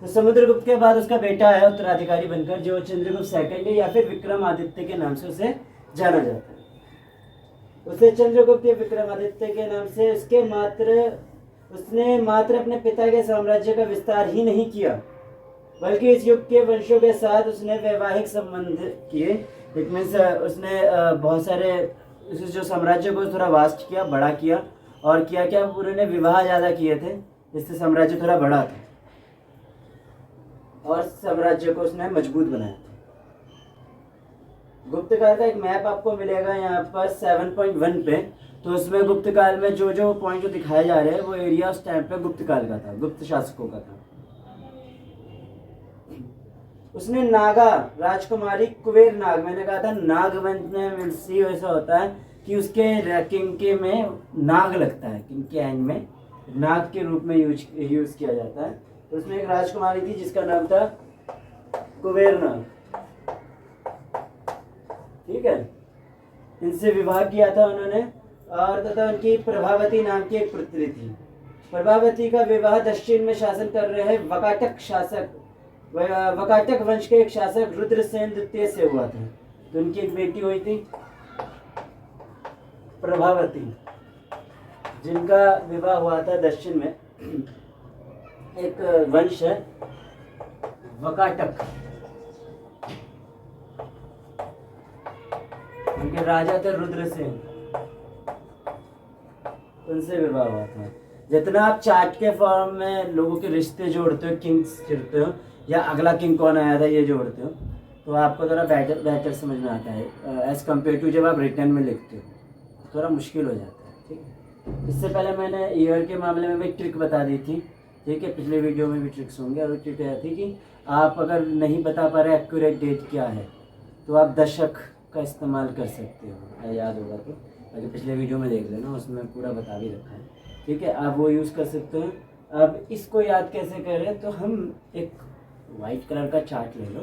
तो समुद्रगुप्त के बाद उसका बेटा है उत्तराधिकारी बनकर, जो चंद्रगुप्त सेकंड है या फिर विक्रमादित्य के नाम से उसे जाना जाता है। उसे चंद्रगुप्त या विक्रमादित्य के नाम से उसने मात्र अपने पिता के साम्राज्य का विस्तार ही नहीं किया, बल्कि इस युग के वंशों के साथ उसने वैवाहिक संबंध किए। इट मीन्स उसने बहुत सारे जो साम्राज्य को थोड़ा वास्ट किया, बड़ा किया, और किया क्या, उन्होंने विवाह ज़्यादा किए थे, जिससे साम्राज्य थोड़ा बड़ा था और साम्राज्य को उसने मजबूत बनाया था। गुप्त काल का एक मैप आपको मिलेगा यहाँ पर 7.1 पे। तो उसमें गुप्त काल में जो जो पॉइंट जो दिखाए जा रहे हैं वो एरिया उस टाइम पे गुप्त काल का था, गुप्त शासकों का था। उसने नागा राजकुमारी कुबेर नाग, मैंने कहा था नागवंश में मिलसी ऐसा होता है कि उसके किंग के में नाग लगता है, किंग के एंड में नाग के रूप में यूज किया जाता है। तो उसमें एक राजकुमारी थी जिसका नाम था कुबेर नाग, ठीक है। इनसे विवाह किया था उन्होंने, और तथा उनकी प्रभावती नाम की एक पुत्री थी। प्रभावती का विवाह दक्षिण में शासन कर रहे वकाटक वंश के एक शासक रुद्रसेन द्वितीय से हुआ था। तो उनकी एक बेटी हुई थी प्रभावती, जिनका विवाह हुआ था दक्षिण में एक वंश है वकाटक, उनके राजा थे रुद्रसेन, उनसे विवाह हुआ था। जितना आप चार्ट के फॉर्म में लोगों के रिश्ते जोड़ते हो, किंग्स जोड़ते हो, या अगला किंग कौन आया था ये जोड़ते हो, तो आपको थोड़ा बेटर समझ में आता है एज कम्पेयर टू जब आप रिटर्न में लिखते हो, थोड़ा मुश्किल हो जाता है, ठीक है। इससे पहले मैंने ईयर के मामले में भी ट्रिक बता दी थी, ठीक है, पिछले वीडियो में भी ट्रिक्स होंगे। और ट्रिक यह थी कि आप अगर नहीं बता पा रहे एक्यूरेट डेट क्या है, तो आप दशक का इस्तेमाल कर सकते हो, याद होगा तो अगर पिछले वीडियो में देख लेना, उसमें पूरा बता भी रखा है, ठीक है, आप वो यूज़ कर सकते हो। अब इसको याद कैसे करें, तो हम एक वाइट कलर का चार्ट ले लो,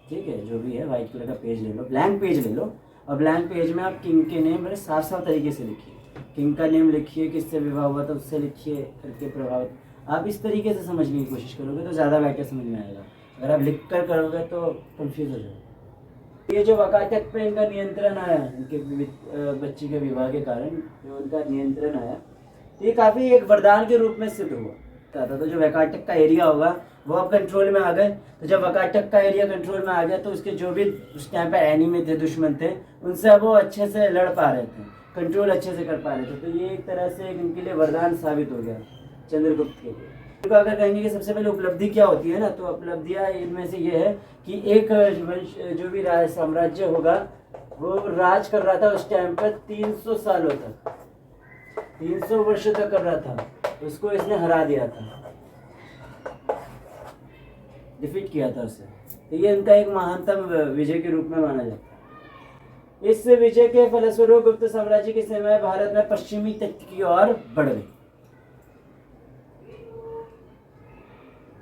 ठीक है, जो भी है वाइट कलर का पेज ले लो, ब्लैंक पेज ले लो, और ब्लैंक पेज में आप किंग के नेम बड़े साफ साफ तरीके से लिखिए। किंग का नेम लिखिए, किससे विवाह हुआ था उससे लिखिए, करके प्रभावित, आप इस तरीके से समझने की कोशिश करोगे तो ज़्यादा बेटर समझ में आएगा। अगर आप लिख कर करोगे तो कंफ्यूज हो जाओगे। ये जो वकाटक पे इनका नियंत्रण आया, इनके बच्ची के विवाह के कारण जो उनका नियंत्रण आया, ये काफ़ी एक वरदान के रूप में सिद्ध हुआ था। तो जो वकाटक का एरिया होगा वो अब कंट्रोल में आ गए। तो जब वकाटक का एरिया कंट्रोल में आ गया तो उसके जो भी उस टाइम पे एनिमी थे, दुश्मन थे, उनसे अब वो अच्छे से लड़ पा रहे थे, कंट्रोल अच्छे से कर पा रहे थे। तो ये एक तरह से इनके लिए वरदान साबित हो गया चंद्रगुप्त के लिए। तो अगर कहेंगे कि सबसे पहले उपलब्धि क्या होती है ना, तो उपलब्धियाँ इनमें से ये है कि एक वंश जो भी साम्राज्य होगा वो राज कर रहा था उस टाइम पर 300 सालों तक, 300 वर्ष तक कर रहा था, उसको इसने हरा दिया था, डिफीट किया था उसे। तो ये इनका एक महानतम विजय के रूप में माना जाता है। इस विजय के फलस्वरूप गुप्त साम्राज्य की सीमाएं भारत में पश्चिमी तट की ओर बढ़ गई।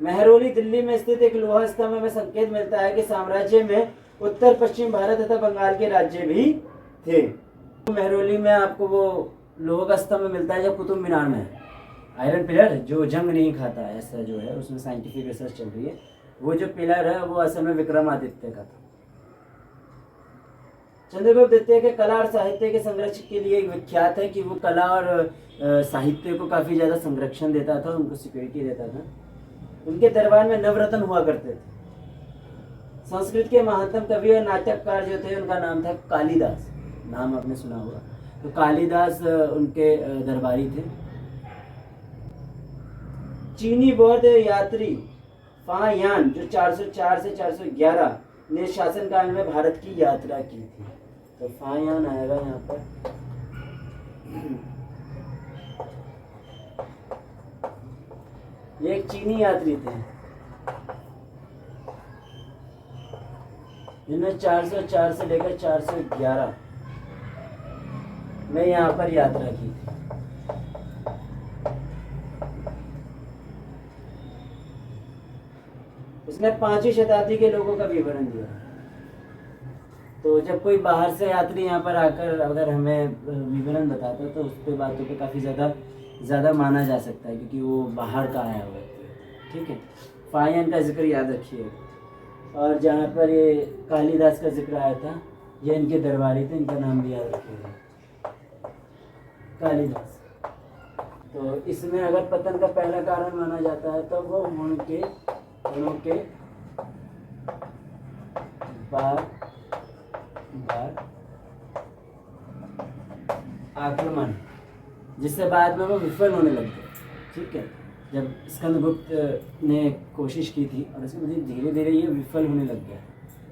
महरौली दिल्ली में स्थित एक लोहा स्तंभ में संकेत मिलता है कि साम्राज्य में उत्तर पश्चिम भारत तथा बंगाल के राज्य भी थे। महरौली में आपको वो लोहा का स्तंभ मिलता है जो कुतुब मीनार में है, आयरन पिलर जो जंग नहीं खाता, ऐसा जो है उसमें साइंटिफिक रिसर्च चल रही है। वो जो पिलर है वो असल में विक्रमादित्य का था। चंद्रगुप्त द्वितीय के कला और साहित्य के संरक्षण के लिए विख्यात है कि वो कला और साहित्य को काफ़ी ज़्यादा संरक्षण देता था, उनको सिक्योरिटी देता था। उनके दरबार में नवरत्न हुआ करते थे। संस्कृत के महानतम कवि और नाटककार जो थे उनका नाम था कालिदास, नाम आपने सुना होगा। तो कालिदास उनके दरबारी थे। चीनी बौद्ध यात्री फायान जो 404 से 411 ने शासनकाल में भारत की यात्रा की थी। तो फायान आएगा यहाँ पर, ये एक चीनी यात्री थे जिन्होंने 404 से लेकर 411 में यहाँ पर यात्रा की थी। उसने 5वीं शताब्दी के लोगों का विवरण दिया। तो जब कोई बाहर से यात्री यहाँ पर आकर अगर हमें विवरण बताता है तो उस पर बातों पे काफ़ी ज़्यादा माना जा सकता है, क्योंकि वो बाहर का आया हुआ है, ठीक है। फायन का जिक्र याद रखिए। और जहाँ पर ये कालिदास का जिक्र आया था, ये इनके दरबारी थे, इनका नाम भी याद रखिएगा, कालिदास। तो इसमें अगर पतन का पहला कारण माना जाता है तो वो हुण के बार आक्रमण, जिससे बाद में वो विफल होने लग गए। ठीक है, जब स्कंदगुप्त ने कोशिश की थी और उसके बाद धीरे धीरे ये विफल होने लग गया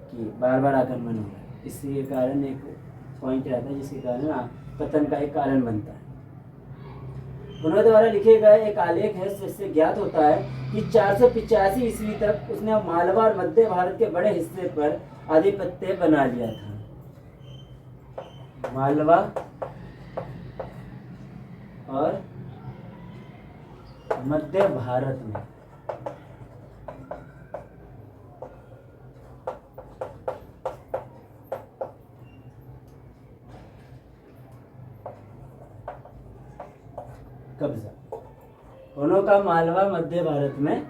कि बार बार आक्रमण हो रहा है। इसी कारण एक पॉइंट रहता है जिसके कारण पतन का एक कारण बनता है। उन्होंने द्वारा लिखे गए एक आलेख है जिससे ज्ञात होता है कि 485 ईस्वी तक उसने मालवा और मध्य भारत के बड़े हिस्से पर आधिपत्य बना लिया था। मालवा और मध्य भारत में कब्जा, दोनों का मालवा मध्य भारत में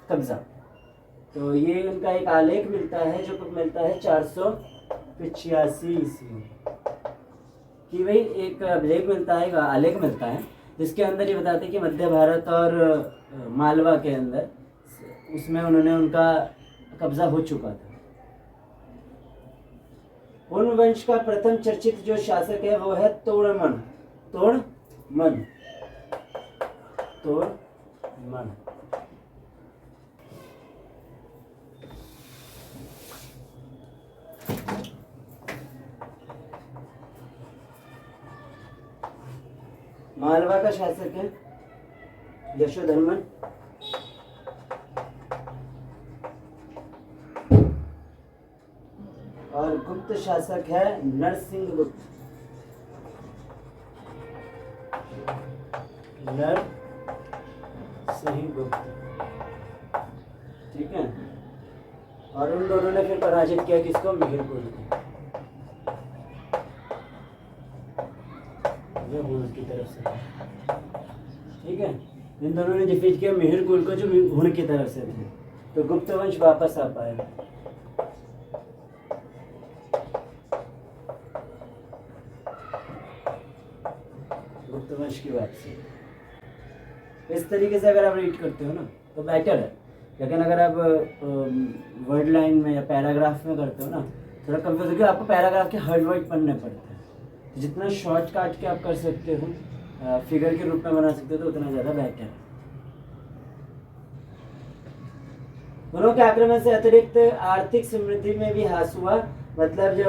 कब्जा। तो ये उनका एक आलेख मिलता है जो कब मिलता है 485 ईस्वी कि भाई एक अभिलेख मिलता है, आलेख मिलता है जिसके अंदर ये बताते हैं कि मध्य भारत और मालवा के अंदर उसमें उन्होंने उनका कब्जा हो चुका था। हुन वंश का प्रथम चर्चित जो शासक है वो है तोड़मन। मालवा का शासक है यशोधर्मन। और गुप्त शासक है नरसिंह गुप्त। ठीक है, और उन दोनों ने फिर पराजित किया किसको? मिहिरपुर को, की तरफ से। ठीक है, इन दोनों ने डिफीट किया मिहिरकुल को जो हुण की तरफ से थे। तो गुप्त वंश वापस आ पाए। गुप्त वंश की वापसी इस तरीके से अगर आप रीड करते हो ना तो बेटर है, लेकिन अगर आप वर्ड लाइन में या पैराग्राफ में करते हो ना थोड़ा कंफ्यूज होगी, आपको पैराग्राफ के हर वर्ड पढ़ने पड़ते हैं। जितना शॉर्ट काट के आप कर सकते हो, फिगर के रूप में बना सकते हो तो उतना ज़्यादा बेहतर है। हुनों के आक्रमण से अतिरिक्त आर्थिक समृद्धि में भी ह्रास हुआ, मतलब जो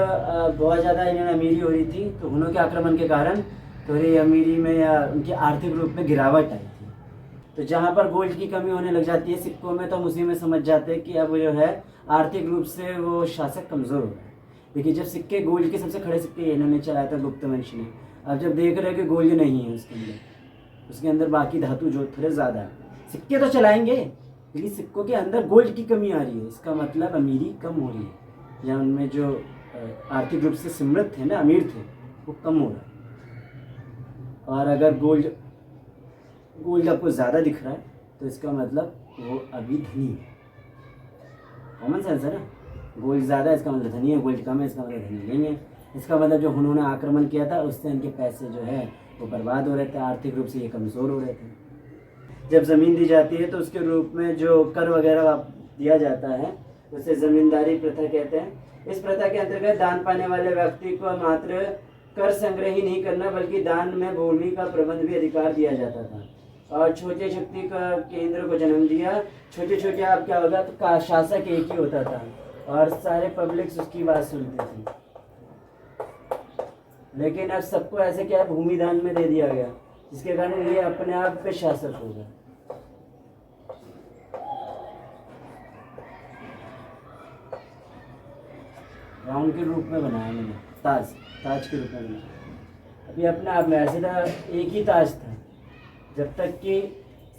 बहुत ज़्यादा इन्हें अमीरी हो रही थी तो हुनों के आक्रमण के कारण थोड़ी अमीरी में या उनकी आर्थिक रूप में गिरावट आई थी। तो जहाँ पर गोल्ड की कमी होने लग जाती है सिक्कों में तो हम उसी में समझ जाते हैं कि अब जो है आर्थिक रूप से वो शासक कमज़ोर हो रहा है। देखिए जब सिक्के गोल्ड के सबसे खड़े सिक्के इन्होंने चलाया था गुप्त वंश ने, अब जब देख रहे हैं कि गोल्ड नहीं है उसके अंदर बाकी धातु जो थोड़े ज़्यादा है, सिक्के तो चलाएंगे लेकिन सिक्कों के अंदर गोल्ड की कमी आ रही है, इसका मतलब अमीरी कम हो रही है या उनमें जो आर्थिक रूप से समृद्ध थे ना, अमीर थे, वो कम हो रहा है। और अगर गोल्ड आपको ज़्यादा दिख रहा है तो इसका मतलब वो अभी धनी है। कॉमन सेंस है ना, गोल्ड ज़्यादा है इसका मतलब धनी है, गोल्ड कम है इसका मतलब धनी नहीं है। इसका मतलब जो उन्होंने आक्रमण किया था उससे इनके पैसे जो है वो बर्बाद हो रहे थे, आर्थिक रूप से ये कमज़ोर हो रहे थे। जब ज़मीन दी जाती है तो उसके रूप में जो कर वगैरह दिया जाता है उसे ज़मींदारी प्रथा कहते हैं। इस प्रथा के अंतर्गत दान पाने वाले व्यक्ति को मात्र कर संग्रह ही नहीं करना बल्कि दान में भूमि का प्रबंध भी अधिकार दिया जाता था और छोटे शक्ति का केंद्र को जन्म दिया। छोटे छोटे अब क्या होगा तो शासक एक ही होता था और सारे पब्लिक्स उसकी बात सुनती थी, लेकिन अब सबको ऐसे क्या भूमि दान में दे दिया गया जिसके कारण ये अपने आप पे शासक हो गया। राउंड के रूप में बनाया मैंने, ताज के रूप में बनाया। अभी अपने आप में ऐसे था एक ही ताज था जब तक कि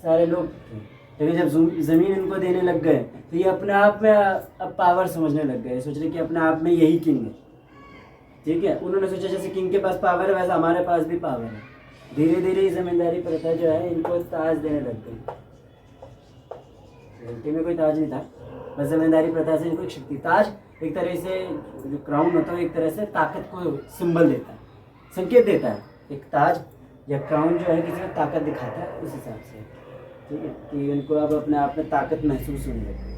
सारे लोग थे, लेकिन जब ज़मीन इनको देने लग गए तो ये अपने आप में अब पावर समझने लग गए, सोच रहे कि अपने आप में यही किंग है। ठीक है, उन्होंने सोचा जैसे किंग के पास पावर है वैसा हमारे पास भी पावर है। धीरे धीरे ज़मींदारी प्रथा जो है इनको ताज देने लग गई। रियलिटी में कोई ताज नहीं था, बस जमींदारी प्रथा से इनको एक शक्ति। ताज एक तरह से जो क्राउन होता है एक तरह से ताकत को सिंबल देता है, संकेत देता है। एक ताज या क्राउन जो है किसी में ताकत दिखाता है उस हिसाब से, ठीक है, कि उनको अब अपने आप में ताकत महसूस होने लगी।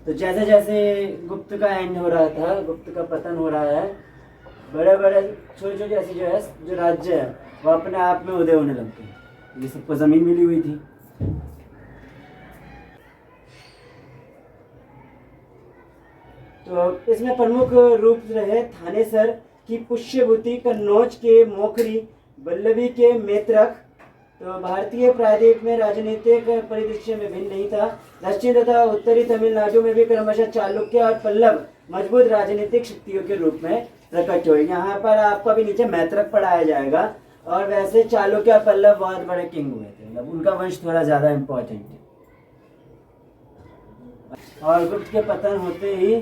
तो जैसे जैसे गुप्त का एंड हो रहा था, गुप्त का पतन हो रहा है, बड़े बड़े छोटे छोटे ऐसे जो है जो राज्य है वो अपने आप में उदय होने लगते हैं। ये सबको जमीन मिली हुई थी। तो इसमें प्रमुख रूप रहे थानेसर की पुष्यभूति, कन्नौज के मोखरी, वल्लभी के मेत्रक। तो भारतीय प्रायद्वीप में राजनीतिक परिदृश्य में भिन्न नहीं था। दक्षिण तथा उत्तरी तमिलनाडु में भी क्रमशः चालुक्य और पल्लव मजबूत राजनीतिक शक्तियों के रूप में प्रकट हुए। यहाँ पर आपको अभी नीचे मैत्रक पढ़ाया जाएगा। और वैसे चालुक्य और पल्लव बहुत बड़े किंग हुए थे, मतलब उनका वंश थोड़ा ज्यादा इम्पोर्टेंट है। और गुप्त के पतन होते ही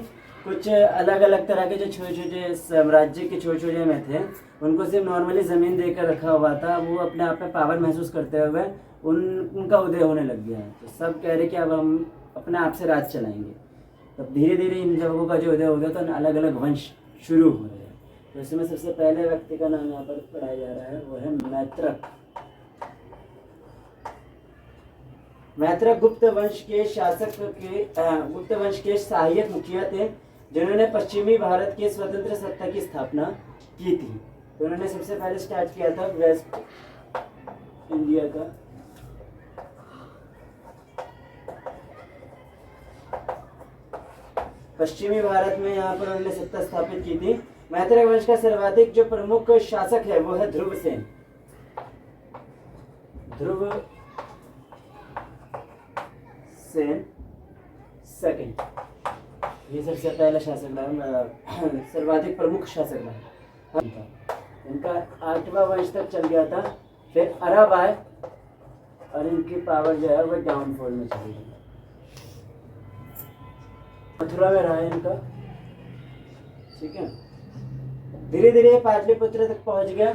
कुछ अलग अलग तरह के जो छोटे छोटे साम्राज्य के छोटे छोटे में थे, उनको सिर्फ नॉर्मली ज़मीन देकर रखा हुआ था, वो अपने आप में पावर महसूस करते हुए उनका उदय होने लग गया। तो सब कह रहे कि अब हम अपने आप से राज चलाएंगे। तब धीरे धीरे इन लोगों का जो उदय हो गया तो अलग अलग वंश शुरू हो रहे हैं। तो इसमें सबसे पहले व्यक्ति का नाम यहाँ पर पढ़ाया जा रहा है, वो है मैत्रक। मैत्रक गुप्त वंश के सहायक मुखिया थे, जिन्होंने पश्चिमी भारत के स्वतंत्र सत्ता की स्थापना की थी। तो उन्होंने सबसे पहले स्टार्ट किया था वेस्ट इंडिया का पश्चिमी भारत में, यहाँ पर उन्होंने सत्ता स्थापित की थी। मैत्रक वंश का सर्वाधिक जो प्रमुख शासक है वो है ध्रुवसेन। ध्रुवसेन सेकंड, ये सबसे पहला शासक रहा, सर्वाधिक प्रमुख शासक रहा। इनका 8वां वंश तक चल गया था। फिर अरब आए और इनकी पावर जो है वो डाउनफॉल में चली गई। मथुरा में रहा इनका, ठीक है। धीरे धीरे पाटलिपुत्र तक पहुंच गया।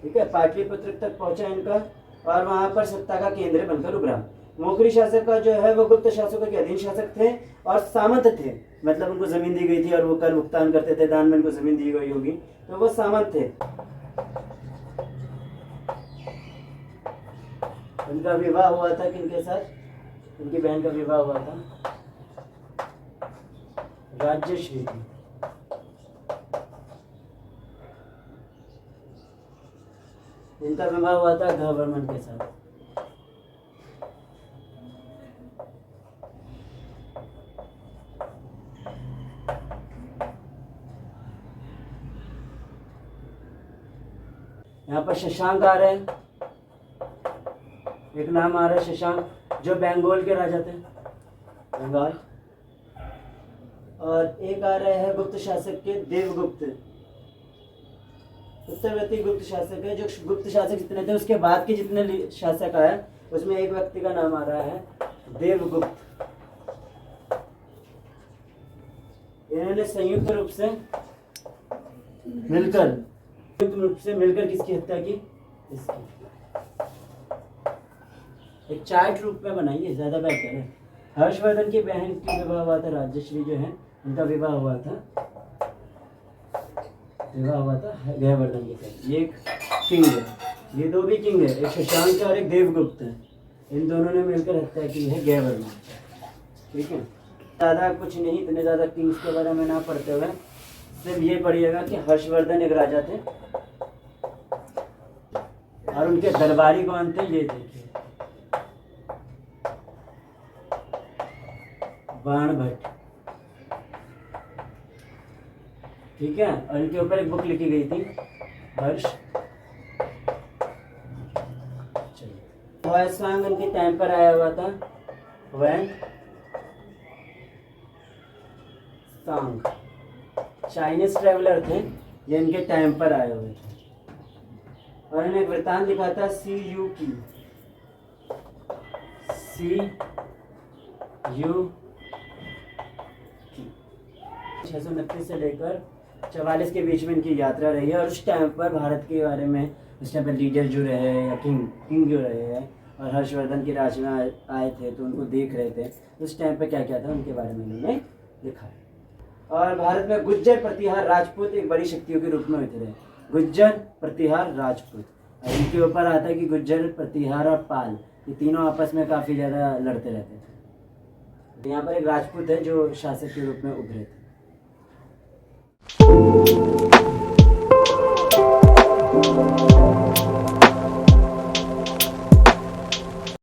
ठीक है, पाटलिपुत्र तक पहुंचा इनका और वहां पर सत्ता का केंद्र बनकर उभरा। मोखरी शासक का जो है वो गुप्त शासकों के अधीन शासक थे और सामंत थे, मतलब उनको जमीन दी गई थी और वो कर भुगतान करते थे, दान में उनको जमीन दी गई होगी, तो वो सामंत थे। उनका विवाह हुआ था किनके साथ? उनकी बहन का विवाह हुआ था राज्यश्री थी। इनका विवाह हुआ था गवर्नमेंट के साथ। यहाँ पर शशांक आ रहे हैं, एक नाम आ रहा है शशांक, जो बंगाल के राजा थे, बंगाल। और एक आ रहे हैं गुप्त शासक के देवगुप्त, उत्तरवर्ती गुप्त शासक है। जो गुप्त शासक जितने थे उसके बाद के जितने शासक आए उसमें एक व्यक्ति का नाम आ रहा है देवगुप्त। इन्होंने संयुक्त रूप से मिलकर किसकी हत्या की? इसकी। एक चार्ट रूप में बनाइए, ज्यादा बेहतर है। हर्षवर्धन की बहन की विवाह हुआ था, राज्यश्री जो है उनका विवाह हुआ था गयवर्धन के साथ। ये एक किंग है, ये दो भी किंग है, एक शशांक है और एक देवगुप्त है। इन दोनों ने मिलकर हत्या की है गयवर्धन। ठीक है, ज़्यादा कुछ नहीं, इतने ज़्यादा किंग्स के बारे में ना पढ़ते हुए सिर्फ ये पढ़िएगा कि हर्षवर्धन एक राजा थे और उनके दरबारी कौन थे, ये देखिए बाणभट्ट। ठीक है, और इनके ऊपर एक बुक लिखी गई थी हर्ष। चलिए, उनके टाइम पर आया हुआ था वैन सांग, चाइनीज ट्रेवलर थे, ये इनके टाइम पर आए हुए थे और इन्हें वृत्तांत लिखा था CU की 629 से लेकर 44 के बीच में इनकी यात्रा रही है। और उस टाइम पर भारत के बारे में उस टाइम पे लीडर जो रहे या किंग जो रहे हैं और हर्षवर्धन के राज में आए थे तो उनको देख रहे थे, उस टाइम पे क्या क्या था उनके बारे में उन्होंने लिखा है। और भारत में गुज्जर प्रतिहार राजपूत एक बड़ी शक्तियों के रूप में उतरे। गुज्जर प्रतिहार राजपूत, और इनके ऊपर आता है कि गुज्जर प्रतिहार और पाल ये तीनों आपस में काफ़ी ज़्यादा लड़ते रहते थे। यहाँ पर एक राजपूत है जो शासक के रूप में उभरे थे।